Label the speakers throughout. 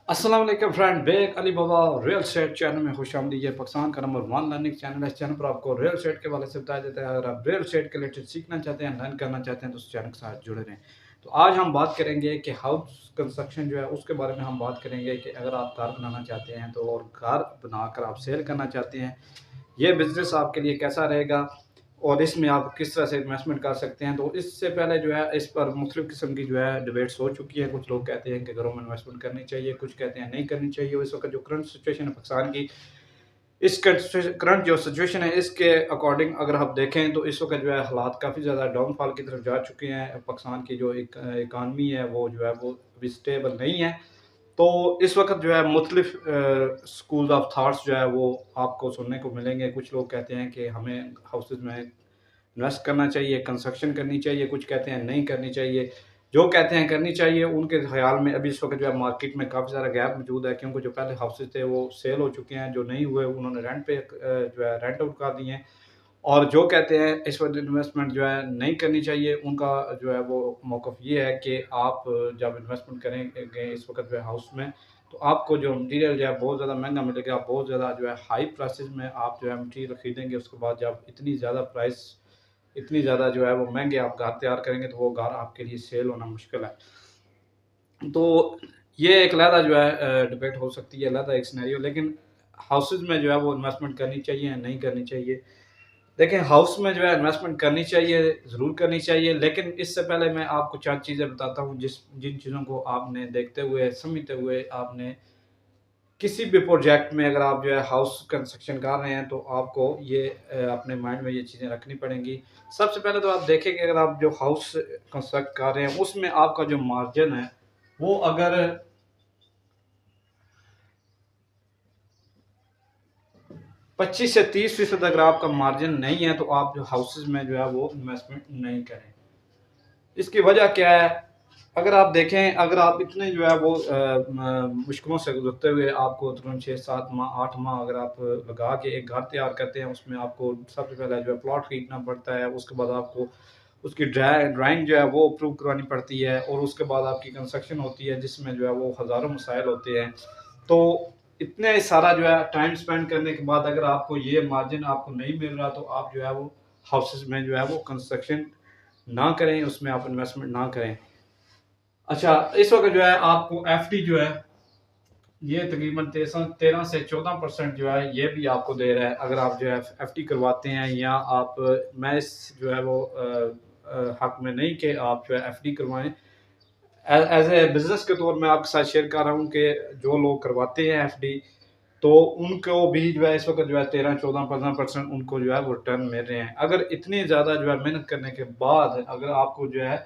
Speaker 1: अस्सलाम वालेकुम friend, bake Ali बाबा real estate channel में खुशामदीद। ये पाकिस्तान का नंबर 1 लर्निंग चैनल है। इस चैनल पर आपको रियल एस्टेट के हवाले से बताया जाता है। अगर आप रियल एस्टेट के रिलेटेड सीखना चाहते हैं, लर्न करना चाहते हैं तो उस चैनल के साथ जुड़े रहें। तो आज हम बात करेंगे कि हाउस कंस्ट्रक्शन जो है उसके बारे में हम बात करेंगे कि अगर आप घर बनाना चाहते हैं तो और घर बनाकर आप सेल करना चाहते हैं, ये बिज़नेस आपके लिए कैसा रहेगा और इसमें आप किस तरह से इन्वेस्टमेंट कर सकते हैं। तो इससे पहले जो है इस पर मुख्तलिफ़ किस्म की जो है डिबेट्स हो चुकी है। कुछ लोग कहते हैं कि घरों में इन्वेस्टमेंट करनी चाहिए, कुछ कहते हैं नहीं करनी चाहिए। इस वक्त जो करंट सिचुएशन है पाकिस्तान की, इस करंट जो सिचुएशन है इसके अकॉर्डिंग अगर आप देखें तो इस वक्त जो है हालात काफ़ी ज़्यादा डाउनफॉल की तरफ जा चुके हैं। पाकिस्तान की जो एक इकानमी है वो जो है वो अभी स्टेबल नहीं है। तो इस वक़्त जो है मुख्तलिफ़ स्कूल ऑफ थॉट्स जो है वो आपको सुनने को मिलेंगे। कुछ लोग कहते हैं कि हमें हाउसेज़ में इन्वेस्ट करना चाहिए, कंस्ट्रक्शन करनी चाहिए, कुछ कहते हैं नहीं करनी चाहिए। जो कहते हैं करनी चाहिए, उनके ख़्याल में अभी इस वक़्त जो है मार्केट में काफ़ी सारा गैप मौजूद है, क्योंकि जो पहले हाउसेज़ थे वो सेल हो चुके हैं, जो नहीं हुए उन्होंने रेंट पे जो है रेंट आउट कर दिए हैं। और जो कहते हैं इस वक़्त इन्वेस्टमेंट जो है नहीं करनी चाहिए, उनका जो है वो मौक़िफ़ ये है कि आप जब इन्वेस्टमेंट करेंगे इस वक़्त जो है हाउस में, तो आपको जो मटीरियल जो है बहुत ज़्यादा महँगा मिलेगा, बहुत ज़्यादा जो है हाई प्राइसेज़ में आप जो है मटीरियल खरीदेंगे। उसके बाद जब इतनी ज़्यादा जो है वो महँगे आप घर तैयार करेंगे, तो वो घर आपके लिए सेल होना मुश्किल है। तो ये एक अलहदा जो है डिबेट हो सकती है, अलहदा एक सिनेरियो। लेकिन हाउसेज़ में जो है वो इन्वेस्टमेंट करनी चाहिए या नहीं करनी चाहिए? देखिए, हाउस में जो है इन्वेस्टमेंट करनी चाहिए, ज़रूर करनी चाहिए, लेकिन इससे पहले मैं आपको 4 चीज़ें बताता हूँ जिन चीज़ों को आपने देखते हुए, समझते हुए आपने किसी भी प्रोजेक्ट में अगर आप जो है हाउस कंस्ट्रक्शन कर रहे हैं तो आपको ये अपने माइंड में ये चीज़ें रखनी पड़ेंगी। सबसे पहले तो आप देखें कि अगर आप जो हाउस कंस्ट्रक्ट कर रहे हैं उसमें आपका जो मार्जिन है, वो अगर 25 से 30% अगर आपका मार्जिन नहीं है तो आप जो हाउसेज़ में जो है वो इन्वेस्टमेंट नहीं करें। इसकी वजह क्या है? अगर आप देखें, अगर आप इतने जो है वो मुश्किलों से गुज़रते हुए आपको तकरीबन 6-7 माह, 8 माह अगर आप लगा के एक घर तैयार करते हैं, उसमें आपको सबसे पहले जो है प्लॉट खरीदना पड़ता है, उसके बाद आपको उसकी ड्राइंग जो है वो अप्रूव करवानी पड़ती है और उसके बाद आपकी कंस्ट्रक्शन होती है जिसमें जो है वो हज़ारों मसाइल होते हैं। तो इतने सारा जो है टाइम स्पेंड करने के बाद अगर आपको ये मार्जिन आपको नहीं मिल रहा तो आप जो है वो हाउसेज़ में जो है वो कंस्ट्रक्शन ना करें, उसमें आप इन्वेस्टमेंट ना करें। अच्छा, इस वक़्त जो है आपको एफडी जो है, ये तकरीबन 13 से 14% जो है ये भी आपको दे रहा है। अगर आप जो है एफडी करवाते हैं या आप मैं इस जो है वो हक़ में नहीं कि आप जो है एफडी करवाएँ। एज़ ए बिज़नेस के तौर में आपके साथ शेयर कर रहा हूँ कि जो लोग करवाते हैं एफडी, तो उनको भी जो है इस वक़्त जो है 13, 14, 15% उनको जो है वो रिटर्न मिल रहे हैं। अगर इतनी ज़्यादा जो है मेहनत करने के बाद अगर आपको जो है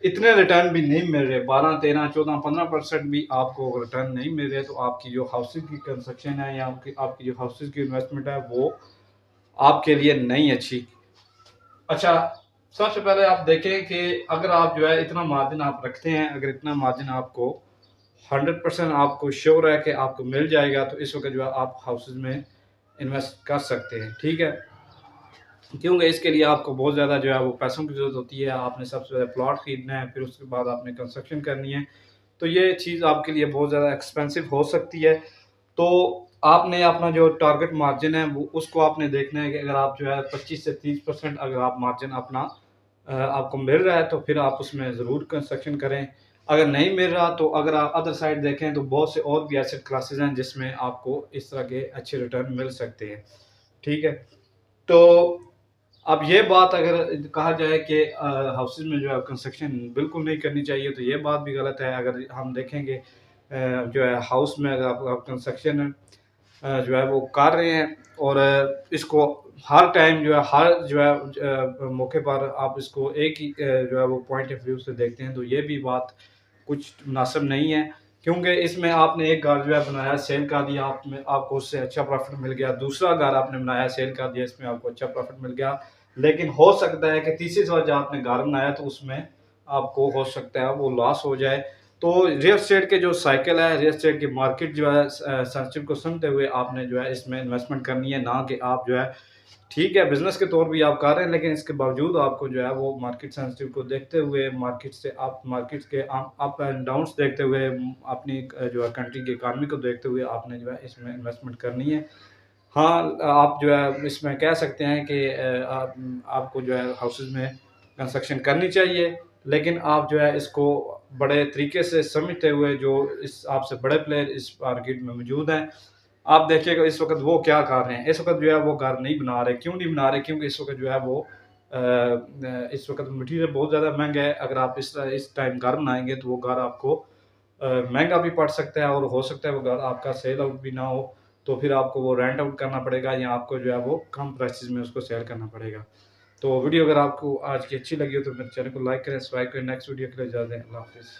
Speaker 1: इतने रिटर्न भी नहीं मिल रहे, 12, 13, 14, 15% भी आपको रिटर्न नहीं मिल रहे, तो आपकी जो हाउसिंग की कंस्ट्रक्शन है या आपकी आपकी जो हाउसेज़ की इन्वेस्टमेंट है वो आपके लिए नहीं अच्छी। अच्छा, सबसे पहले आप देखें कि अगर आप जो है इतना मार्जिन आप रखते हैं, अगर इतना मार्जिन आपको 100% आपको श्योर है कि आपको मिल जाएगा, तो इस वक़्त जो है आप हाउसेज़ में इन्वेस्ट कर सकते हैं, ठीक है? क्योंकि इसके लिए आपको बहुत ज़्यादा जो है वो पैसों की ज़रूरत होती है। आपने सबसे पहले प्लॉट खरीदना है, फिर उसके बाद आपने कंस्ट्रक्शन करनी है। तो ये चीज़ आपके लिए बहुत ज़्यादा एक्सपेंसिव हो सकती है। तो आपने अपना जो टारगेट मार्जिन है वो उसको आपने देखना है कि अगर आप जो है 25 से 30% अगर आप मार्जिन अपना आपको मिल रहा है तो फिर आप उसमें ज़रूर कंस्ट्रक्शन करें। अगर नहीं मिल रहा तो अगर आप अदर साइड देखें तो बहुत से और भी एसेट क्लासेस हैं जिसमें आपको इस तरह के अच्छे रिटर्न मिल सकते हैं। ठीक है? तो अब ये बात अगर कहा जाए कि हाउसेज़ में जो है कंस्ट्रक्शन बिल्कुल नहीं करनी चाहिए, तो ये बात भी गलत है। अगर हम देखेंगे जो है हाउस में अगर आप कंस्ट्रक्शन जो है वो कर रहे हैं और इसको हर टाइम जो है हर जो है मौके पर आप इसको एक ही जो है वो पॉइंट ऑफ व्यू से देखते हैं, तो ये भी बात कुछ मुनासिब नहीं है। क्योंकि इसमें आपने एक घर जो है बनाया, सेल कर दिया, आप में आपको उससे अच्छा प्रॉफ़िट मिल गया। दूसरा घर आपने बनाया, सेल कर दिया, इसमें आपको अच्छा प्रॉफ़िट मिल गया। लेकिन हो सकता है कि तीसरी बार जब आपने घर बनाया तो उसमें आपको हो सकता है वो लॉस हो जाए। तो रियल एस्टेट के जो साइकिल है, रियल एस्टेट की मार्केट जो है सर्किल को समझते हुए आपने जो है इसमें इन्वेस्टमेंट करनी है, ना कि आप जो है ठीक है, बिज़नेस के तौर भी आप कर रहे हैं, लेकिन इसके बावजूद आपको जो है वो मार्केट सेंसिटिव को देखते हुए, मार्केट के अप एंड डाउन्स देखते हुए, अपनी जो है कंट्री की इकॉनमी को देखते हुए आपने जो है इसमें इन्वेस्टमेंट करनी है। हाँ, आप जो है इसमें कह सकते हैं कि आपको जो है हाउसेज़ में कंस्ट्रक्शन करनी चाहिए, लेकिन आप जो है इसको बड़े तरीके से समझते हुए, जो इस आपसे बड़े प्लेयर इस मार्केट में मौजूद हैं, आप देखिएगा इस वक़्त वो क्या कर रहे हैं। इस वक़्त जो है वो घर नहीं बना रहे, क्यों नहीं बना रहे? क्योंकि इस वक़्त जो है वो इस वक़्त मटीरियल बहुत ज़्यादा महँगा है। अगर आप इस टाइम घर बनाएँगे तो वो घर आपको महँगा भी पड़ सकता है, और हो सकता है वो घर आपका सेल आउट भी ना हो, तो फिर आपको वो रेंट आउट करना पड़ेगा, या आपको जो है वो कम प्राइसेज़ में उसको सेल करना पड़ेगा। तो वीडियो अगर आपको आज की अच्छी लगी हो तो मेरे चैनल को लाइक करें, सब्सक्राइब करें। नेक्स्ट वीडियो के लिए इजाज़त दें। अल्लाह हाफ़िज़।